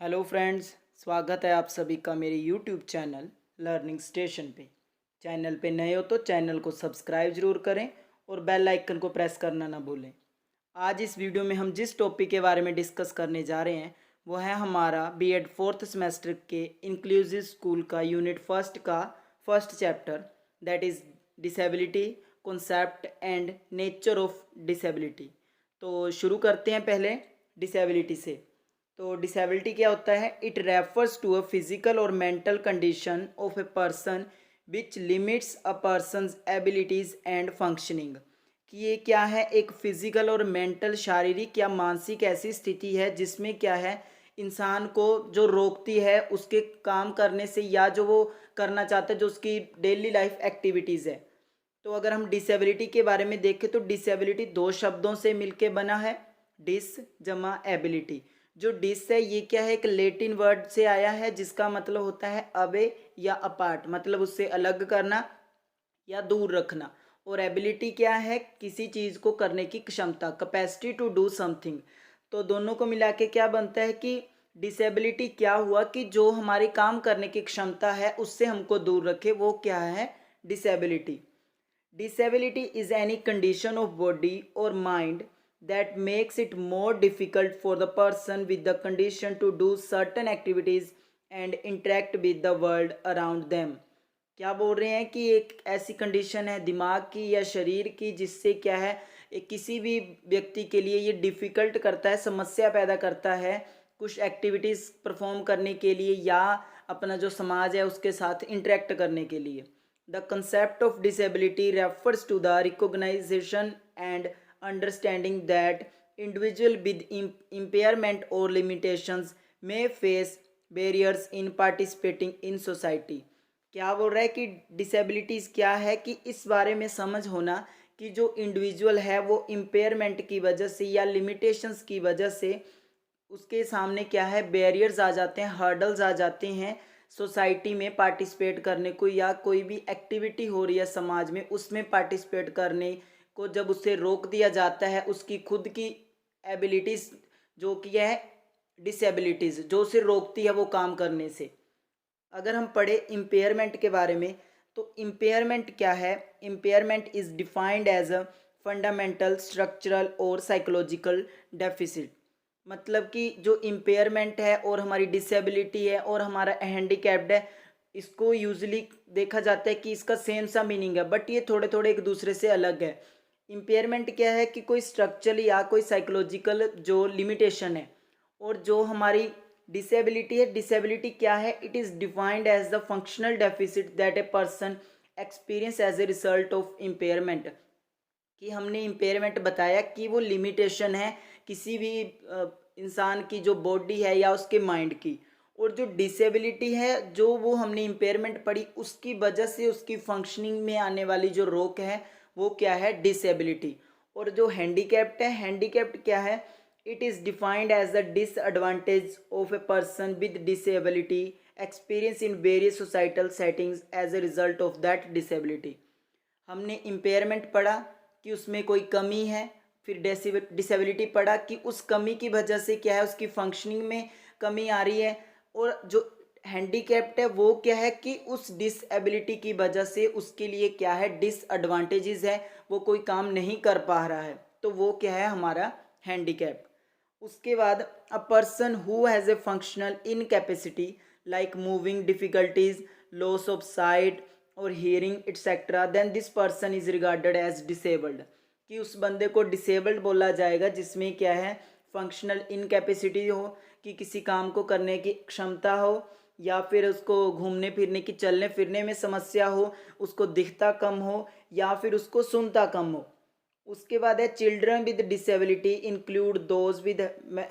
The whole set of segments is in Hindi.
हेलो फ्रेंड्स, स्वागत है आप सभी का मेरे यूट्यूब चैनल लर्निंग स्टेशन पे। चैनल पे नए हो तो चैनल को सब्सक्राइब ज़रूर करें और बेल आइकन को प्रेस करना ना भूलें। आज इस वीडियो में हम जिस टॉपिक के बारे में डिस्कस करने जा रहे हैं वो है हमारा बीएड फोर्थ सेमेस्टर के इंक्लूसिव स्कूल का यूनिट फर्स्ट का first chapter, that is disability, concept and nature of disability. तो शुरू करते हैं पहले डिसेबिलिटी से। तो डिसेबिलिटी क्या होता है? It refers to a physical और mental condition of a person which limits a person's abilities and functioning. कि ये क्या है? एक फिजिकल और मेंटल, शारीरिक या मानसिक ऐसी स्थिति है जिसमें क्या है, इंसान को जो रोकती है उसके काम करने से या जो वो करना चाहता है, जो उसकी डेली लाइफ एक्टिविटीज़ है। तो अगर हम डिसेबिलिटी के बारे में देखें तो डिसेबिलिटी दो शब्दों से मिलके बना है, डिस जमा एबिलिटी। जो डिस है ये क्या है? एक लेटिन वर्ड से आया है जिसका मतलब होता है अवे या अपार्ट, मतलब उससे अलग करना या दूर रखना। और एबिलिटी क्या है? किसी चीज़ को करने की क्षमता, कैपेसिटी टू डू समथिंग। तो दोनों को मिला के क्या बनता है कि डिसेबिलिटी क्या हुआ कि जो हमारी काम करने की क्षमता है उससे हमको दूर रखे, वो क्या है? Disability. Disability is any condition of body or mind that makes it more difficult for the person with the condition to do certain activities and interact with the world around them. क्या बोल रहे हैं कि एक ऐसी कंडीशन है दिमाग की या शरीर की जिससे क्या है, किसी भी व्यक्ति के लिए ये डिफ़िकल्ट करता है, समस्या पैदा करता है कुछ एक्टिविटीज़ परफॉर्म करने के लिए या अपना जो समाज है उसके साथ इंटरेक्ट करने के लिए। The concept of disability refers to the recognition and understanding that individual with impairment or limitations may face barriers in participating in society. क्या बोल रहा है कि डिसेबिलिटीज़ क्या है कि इस बारे में समझ होना कि जो इंडिविजुअल है वो इम्पेयरमेंट की वजह से या लिमिटेशंस की वजह से उसके सामने क्या है, बैरियर्स आ जाते हैं, हर्डल्स आ जाते हैं सोसाइटी में पार्टिसिपेट करने को, या कोई भी एक्टिविटी हो रही है समाज में उसमें पार्टिसिपेट करने को जब उसे रोक दिया जाता है, उसकी खुद की एबिलिटीज़ जो कि है डिसेबिलिटीज़ जो उसे रोकती है वो काम करने से। अगर हम पढ़े इम्पेयरमेंट के बारे में तो इम्पेयरमेंट क्या है? Impairment is defined as a fundamental, structural और साइकोलॉजिकल डेफिसिट। मतलब कि जो इम्पेयरमेंट है और हमारी डिसेबिलिटी है और हमारा हैंडीकैप्ड है, इसको यूजली देखा जाता है कि इसका सेम सा मीनिंग है, बट ये थोड़े थोड़े एक दूसरे से अलग है। इम्पेयरमेंट क्या है कि कोई स्ट्रक्चरल या कोई साइकोलॉजिकल जो लिमिटेशन है, और जो हमारी डिसेबिलिटी है, डिसेबिलिटी क्या है? It is defined as the functional deficit that a person experience as a result of impairment. कि हमने इम्पेयरमेंट बताया कि वो लिमिटेशन है किसी भी इंसान की जो बॉडी है या उसके माइंड की। और जो डिसेबिलिटी है, जो वो हमने इम्पेयरमेंट पढ़ी उसकी वजह से उसकी फंक्शनिंग में आने वाली जो रोक है वो क्या है? डिसेबिलिटी। और जो हैंडीकैप्ड है, हैंडीकैप्ड क्या है? It is defined as the disadvantage of a person with disability experience in various societal settings as a result of that disability. हमने इम्पेयरमेंट पढ़ा कि उसमें कोई कमी है, फिर डिसेबिलिटी पढ़ा कि उस कमी की वजह से क्या है, उसकी फंक्शनिंग में कमी आ रही है। और जो हैंडीकैप्ड है वो क्या है कि उस डिसएबिलिटी की वजह से उसके लिए क्या है, डिसएडवांटेजेस है, वो कोई काम नहीं कर पा रहा है, तो वो क्या है हमारा हैंडीकैप। उसके बाद a person who has a functional incapacity like moving difficulties, loss of sight और hearing etcetera, then this person is regarded as disabled. कि उस बंदे को डिसेबल्ड बोला जाएगा जिसमें क्या है, फंक्शनल इनकैपेसिटी हो, कि किसी काम को करने की क्षमता हो, या फिर उसको घूमने फिरने की, चलने फिरने में समस्या हो, उसको दिखता कम हो या फिर उसको सुनता कम हो। उसके बाद है children with disability include those with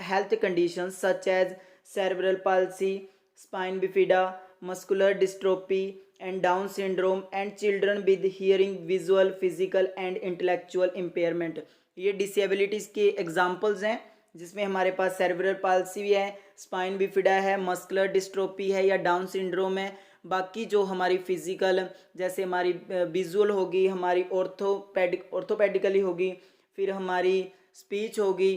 health condition such as cerebral palsy, spine bifida, muscular dystrophy and Down syndrome and children with hearing, visual, physical and intellectual impairment. ये डिसेबिलिटीज़ के एग्जाम्पल्स हैं जिसमें हमारे पास सेरेब्रल पाल्सी भी है, स्पाइन बिफिडा है, मस्कुलर डिस्ट्रोफी है या डाउन सिंड्रोम है। बाकी जो हमारी फिजिकल, जैसे हमारी विजुअल होगी, हमारी ऑर्थोपेडिकली होगी, फिर हमारी स्पीच होगी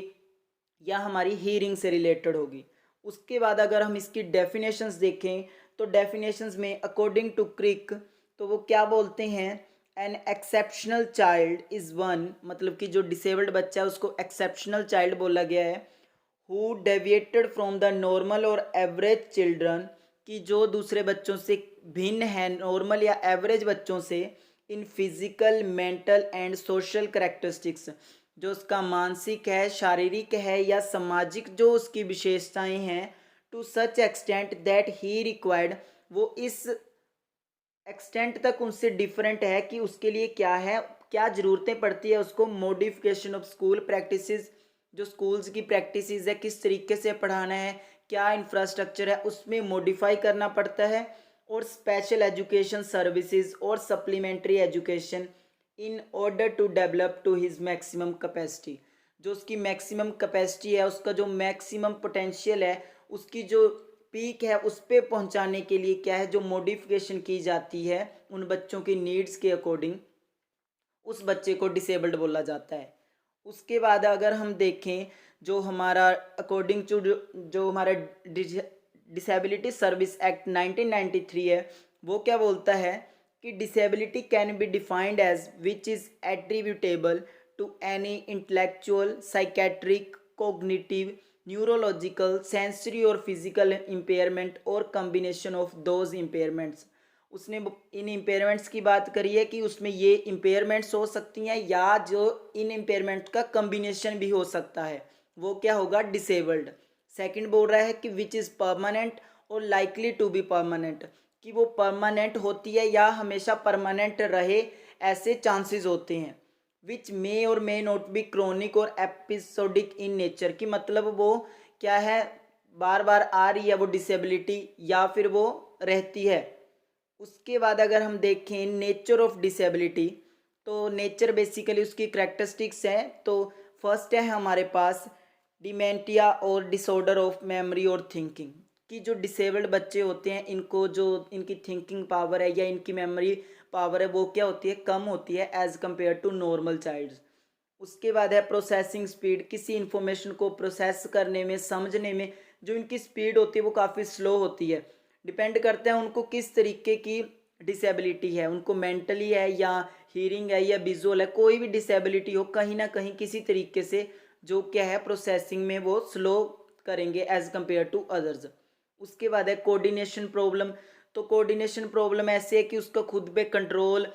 या हमारी हीयरिंग से रिलेटेड होगी। उसके बाद अगर हम इसकी डेफिनेशंस देखें तो डेफिनेशंस में अकॉर्डिंग टू क्रिक तो वो क्या बोलते हैं, an exceptional child is one, मतलब कि जो डिसेबल्ड बच्चा है उसको एक्सेप्शनल चाइल्ड बोला गया है, who deviated from the normal और एवरेज चिल्ड्रन, कि जो दूसरे बच्चों से भिन्न है नॉर्मल या एवरेज बच्चों से, in physical mental and social characteristics, जो उसका मानसिक है, शारीरिक है या सामाजिक जो उसकी विशेषताएं हैं, to such extent that he required, वो इस एक्सटेंट तक उनसे डिफरेंट है कि उसके लिए क्या है, क्या ज़रूरतें पड़ती है उसको, मॉडिफिकेशन ऑफ स्कूल प्रैक्टिसेस, जो स्कूल्स की प्रैक्टिसेस है किस तरीके से पढ़ाना है, क्या इंफ्रास्ट्रक्चर है उसमें मॉडिफाई करना पड़ता है, और स्पेशल एजुकेशन सर्विसेज और supplementary education in order to develop to his maximum capacity, जो उसकी मैक्सिमम कैपेसिटी है, उसका जो मैक्सिमम पोटेंशियल है, उसकी जो पीक है उस पे पहुंचाने के लिए क्या है, जो मॉडिफिकेशन की जाती है उन बच्चों की नीड्स के अकॉर्डिंग, उस बच्चे को डिसेबल्ड बोला जाता है। उसके बाद अगर हम देखें जो हमारा अकॉर्डिंग टू जो हमारा डिसेबिलिटी सर्विस एक्ट 1993 है, वो क्या बोलता है कि disability can be defined as which is attributable to any intellectual, psychiatric, cognitive, neurological, sensory और फिजिकल इम्पेयरमेंट और कम्बिनेशन ऑफ दोज इम्पेयरमेंट्स। उसने इन इम्पेयरमेंट्स की बात करी है कि उसमें ये इम्पेयरमेंट्स हो सकती हैं या जो इन इम्पेयरमेंट का कम्बिनेशन भी हो सकता है, वो क्या होगा, डिसेबल्ड। सेकंड बोल रहा है कि विच इज़ परमानेंट और लाइकली टू बी परमानेंट, कि वो परमानेंट होती है या हमेशा परमानेंट रहे, ऐसे चांसेस होते हैं। विच मे और मे नॉट बी क्रोनिक और एपिसोडिक इन नेचर, की मतलब वो क्या है, बार बार आ रही है वो डिसेबिलिटी या फिर वो रहती है। उसके बाद अगर हम देखें नेचर ऑफ डिसेबिलिटी, तो नेचर बेसिकली उसकी करेक्टरिस्टिक्स हैं। तो फर्स्ट है हमारे पास डिमेंटिया और डिसऑर्डर ऑफ मेमोरी और थिंकिंग, कि जो डिसेबल्ड बच्चे होते हैं इनको जो इनकी थिंकिंग पावर है या इनकी मेमोरी पावर है वो क्या होती है, कम होती है as compare to normal child. उसके बाद है प्रोसेसिंग स्पीड, किसी इन्फॉर्मेशन को प्रोसेस करने में, समझने में जो इनकी स्पीड होती है वो काफ़ी स्लो होती है। डिपेंड करता है उनको किस तरीके की डिसेबिलिटी है, उनको मेंटली है या हीरिंग है या विजुअल है, कोई भी डिसेबिलिटी हो, कहीं ना कहीं किसी तरीके से जो क्या है प्रोसेसिंग में वो स्लो करेंगे एज कम्पेयर टू अदर्स। उसके बाद है कोऑर्डिनेशन प्रॉब्लम, तो कोऑर्डिनेशन प्रॉब्लम ऐसे है कि उसका खुद पे कंट्रोल,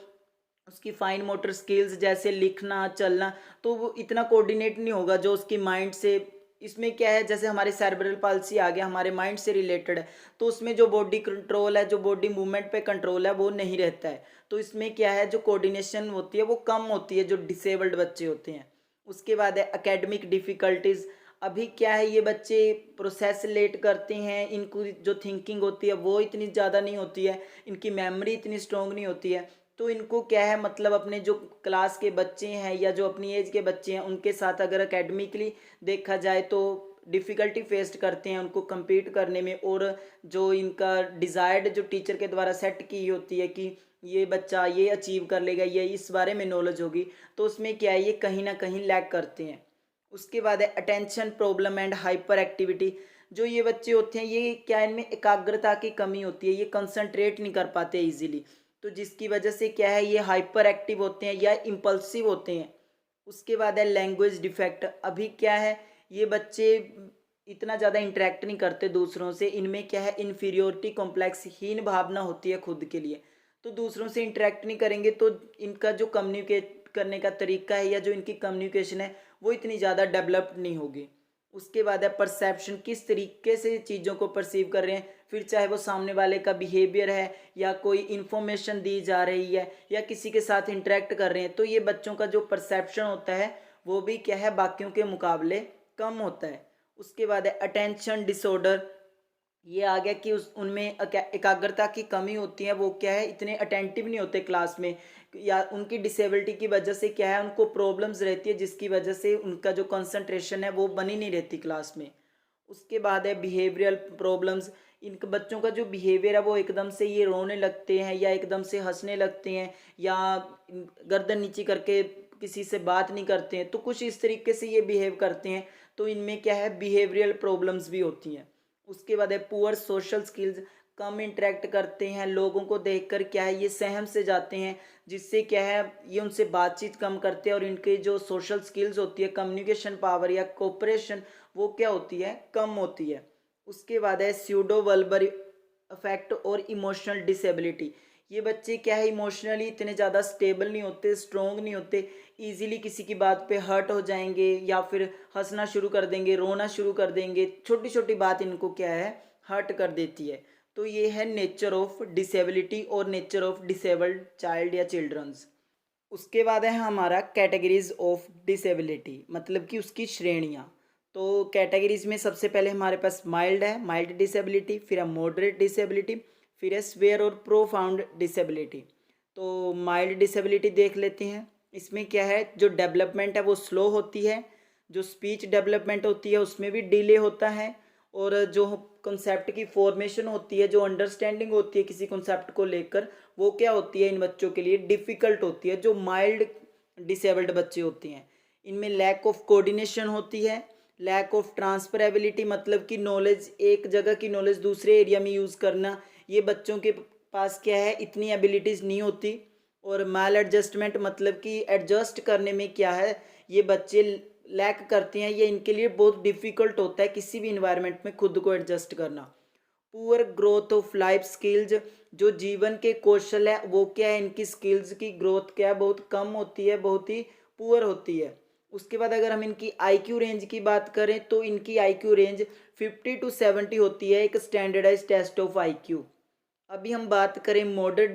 उसकी फाइन मोटर स्किल्स जैसे लिखना चलना, तो वो इतना कोऑर्डिनेट नहीं होगा जो उसकी माइंड से। इसमें क्या है, जैसे हमारे सेरेब्रल पाल्सी आ गया, हमारे माइंड से रिलेटेड है, तो उसमें जो बॉडी कंट्रोल है, जो बॉडी मूवमेंट पे कंट्रोल है वो नहीं रहता है। तो इसमें क्या है, जो कोऑर्डिनेशन होती है वो कम होती है जो डिसेबल्ड बच्चे होते हैं। उसके बाद है एकेडमिक डिफ़िकल्टीज़, अभी क्या है ये बच्चे प्रोसेस लेट करते हैं, इनको जो थिंकिंग होती है वो इतनी ज़्यादा नहीं होती है, इनकी मेमोरी इतनी स्ट्रॉन्ग नहीं होती है, तो इनको क्या है मतलब अपने जो क्लास के बच्चे हैं या जो अपनी एज के बच्चे हैं उनके साथ अगर एकेडमिकली देखा जाए तो डिफ़िकल्टी फेस करते हैं उनको compete करने में। और जो इनका डिज़ायर्ड जो टीचर के द्वारा सेट की होती है कि ये बच्चा ये अचीव कर लेगा, ये इस बारे में नॉलेज होगी, तो उसमें क्या है ये कहीं ना कहीं लैग करते हैं। उसके बाद है attention problem and hyper activity, जो ये बच्चे होते हैं ये क्या है, इनमें एकाग्रता की कमी होती है, ये कंसंट्रेट नहीं कर पाते इजीली, तो जिसकी वजह से क्या है ये हाइपर एक्टिव होते हैं या इम्पल्सिव होते हैं। उसके बाद है लैंग्वेज डिफेक्ट, अभी क्या है ये बच्चे इतना ज़्यादा इंटरेक्ट नहीं करते दूसरों से, इनमें क्या है इन्फीरियोरिटी कॉम्प्लेक्स, हीन भावना होती है खुद के लिए, तो दूसरों से इंटरेक्ट नहीं करेंगे तो इनका जो कम्युनिकेट करने का तरीका है या जो इनकी कम्युनिकेशन है वो इतनी ज़्यादा डेवलप्ड नहीं होगी। उसके बाद है परसेप्शन, किस तरीके से चीज़ों को परसीव कर रहे हैं, फिर चाहे वो सामने वाले का बिहेवियर है या कोई इन्फॉर्मेशन दी जा रही है या किसी के साथ इंटरेक्ट कर रहे हैं, तो ये बच्चों का जो परसेप्शन होता है वो भी क्या है बाकियों के मुकाबले कम होता है। उसके बाद है अटेंशन डिसऑर्डर, ये आ गया कि उस उनमें एकाग्रता की कमी होती है, वो क्या है इतने अटेंटिव नहीं होते क्लास में, या उनकी डिसेबिलिटी की वजह से क्या है उनको प्रॉब्लम्स रहती है जिसकी वजह से उनका जो कंसंट्रेशन है वो बनी नहीं रहती क्लास में। उसके बाद है बिहेवियरल प्रॉब्लम्स, इन बच्चों का जो बिहेवियर है वो एकदम से ये रोने लगते हैं या एकदम से हंसने लगते हैं या गर्दन नीचे करके किसी से बात नहीं करते हैं, तो कुछ इस तरीके से ये बिहेव करते हैं, तो इनमें क्या है बिहेवियरल प्रॉब्लम्स भी होती हैं। उसके बाद है पुअर सोशल स्किल्स, कम इंटरेक्ट करते हैं, लोगों को देखकर क्या है ये सहम से जाते हैं, जिससे क्या है ये उनसे बातचीत कम करते हैं और इनके जो सोशल स्किल्स होती है, कम्युनिकेशन पावर या कोऑपरेशन, वो क्या होती है, कम होती है। उसके बाद है स्यूडो वल्बर अफेक्ट और इमोशनल डिसेबिलिटी। ये बच्चे क्या है इमोशनली इतने ज़्यादा स्टेबल नहीं होते, स्ट्रोंग नहीं होते, इजीली किसी की बात पे हर्ट हो जाएंगे या फिर हंसना शुरू कर देंगे, रोना शुरू कर देंगे, छोटी छोटी बात इनको क्या है हर्ट कर देती है। तो ये है नेचर ऑफ डिसेबिलिटी और नेचर ऑफ डिसेबल्ड चाइल्ड या चिल्ड्रंस। उसके बाद है हमारा कैटेगरीज ऑफ डिसेबिलिटी, मतलब कि उसकी श्रेणियाँ। तो कैटेगरीज में सबसे पहले हमारे पास माइल्ड है, माइल्ड डिसेबिलिटी, फिर है मॉडरेट डिसेबिलिटी, फिर है स्वेयर और प्रोफाउंड डिसेबिलिटी। तो माइल्ड डिसेबिलिटी देख लेते हैं। इसमें क्या है, जो डेवलपमेंट है वो स्लो होती है, जो स्पीच डेवलपमेंट होती है उसमें भी डिले होता है, और जो कॉन्सेप्ट की फॉर्मेशन होती है, जो अंडरस्टैंडिंग होती है किसी कॉन्सेप्ट को लेकर, वो क्या होती है इन बच्चों के लिए डिफ़िकल्ट होती है, जो माइल्ड डिसेबल्ड बच्चे होते हैं। इनमें लैक ऑफ कोऑर्डिनेशन होती है, लैक ऑफ ट्रांसफरेबिलिटी, मतलब कि नॉलेज, एक जगह की नॉलेज दूसरे एरिया में यूज़ करना, ये बच्चों के पास क्या है इतनी एबिलिटीज़ नहीं होती। और माल एडजस्टमेंट, मतलब कि एडजस्ट करने में क्या है ये बच्चे लैक करते हैं, ये इनके लिए बहुत डिफ़िकल्ट होता है किसी भी इन्वायरमेंट में खुद को एडजस्ट करना। Poor growth of life skills, जो जीवन के कौशल है वो क्या है, इनकी स्किल्स की ग्रोथ क्या है बहुत कम होती है, बहुत ही पुअर होती है। उसके बाद अगर हम इनकी आईक्यू रेंज की बात करें तो इनकी आईक्यू रेंज 50 टू 70 होती है, एक स्टैंडर्डाइज टेस्ट ऑफ आईक्यू। अभी हम बात करें मॉडरेट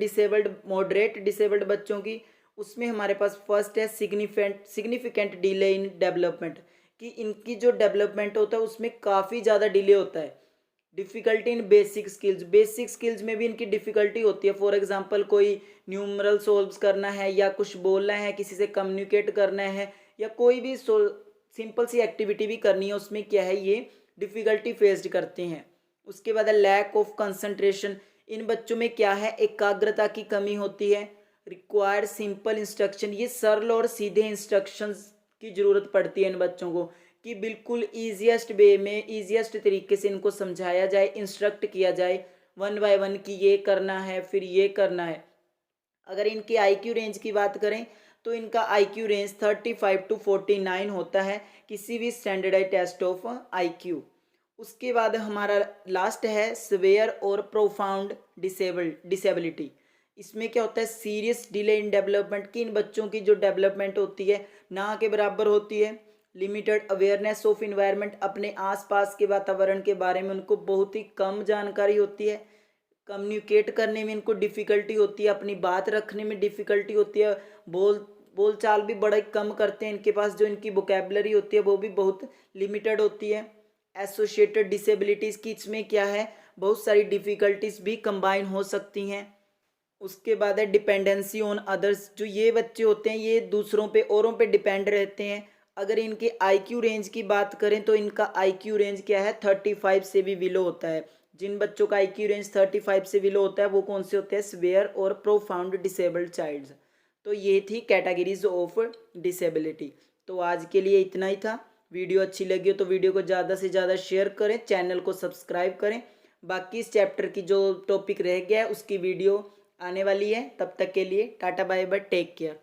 डिसेबल्ड बच्चों की, उसमें हमारे पास फर्स्ट है सिग्निफिकेंट डिले इन डेवलपमेंट, कि इनकी जो डेवलपमेंट होता है उसमें काफ़ी ज़्यादा डिले होता है। डिफ़िकल्टी इन बेसिक स्किल्स में भी इनकी डिफ़िकल्टी होती है। फॉर एग्जांपल कोई न्यूमरल सोल्व्स करना है या कुछ बोलना है, किसी से कम्युनिकेट करना है, या कोई भी सिंपल सी एक्टिविटी भी करनी है, उसमें क्या है ये डिफ़िकल्टी फेस्ड करते हैं। उसके बाद है लैक ऑफ कंसंट्रेशन, इन बच्चों में क्या है एकाग्रता की कमी होती है। रिक्वायर्ड सिंपल इंस्ट्रक्शन, ये सरल और सीधे इंस्ट्रक्शंस की ज़रूरत पड़ती है इन बच्चों को, कि बिल्कुल ईजिएस्ट वे में ईजिएस्ट तरीके से इनको समझाया जाए, इंस्ट्रक्ट किया जाए वन बाय वन, कि ये करना है फिर ये करना है। अगर इनकी आईक्यू रेंज की बात करें तो इनका आईक्यू रेंज 35 टू 49 होता है किसी भी स्टैंडर्डाइज टेस्ट ऑफ आईक्यू। उसके बाद हमारा लास्ट है सवेयर और प्रोफाउंड डिसेबिलिटी। इसमें क्या होता है सीरियस डिले इन डेवलपमेंट, की इन बच्चों की जो डेवलपमेंट होती है ना के बराबर होती है। लिमिटेड अवेयरनेस ऑफ इन्वायरमेंट, अपने आसपास के वातावरण के बारे में उनको बहुत ही कम जानकारी होती है। कम्युनिकेट करने में इनको डिफ़िकल्टी होती है, अपनी बात रखने में डिफ़िकल्टी होती है, बोल चाल भी बड़ा कम करते हैं, इनके पास जो इनकी वोकेबलरी होती है वो भी बहुत लिमिटेड होती है। एसोसिएटेड डिसेबिलिटीज़ की इसमें क्या है बहुत सारी डिफ़िकल्टीज भी कंबाइन हो सकती हैं। उसके बाद है डिपेंडेंसी ऑन अदर्स, जो ये बच्चे होते हैं ये दूसरों पे औरों पे डिपेंड रहते हैं। अगर इनके आईक्यू रेंज की बात करें तो इनका आईक्यू रेंज क्या है 35 से भी बिलो होता है। जिन बच्चों का आईक्यू रेंज 35 से बिलो होता है वो कौन से होते हैं, स्वेयर और प्रोफाउंड डिसेबल्ड चाइल्ड्स। तो ये थी कैटेगरीज ऑफ डिसेबिलिटी। तो आज के लिए इतना ही था। वीडियो अच्छी लगी हो तो वीडियो को ज़्यादा से ज़्यादा शेयर करें, चैनल को सब्सक्राइब करें। बाकी इस चैप्टर की जो टॉपिक रह गया है उसकी वीडियो आने वाली है। तब तक के लिए tata bye bye, take care.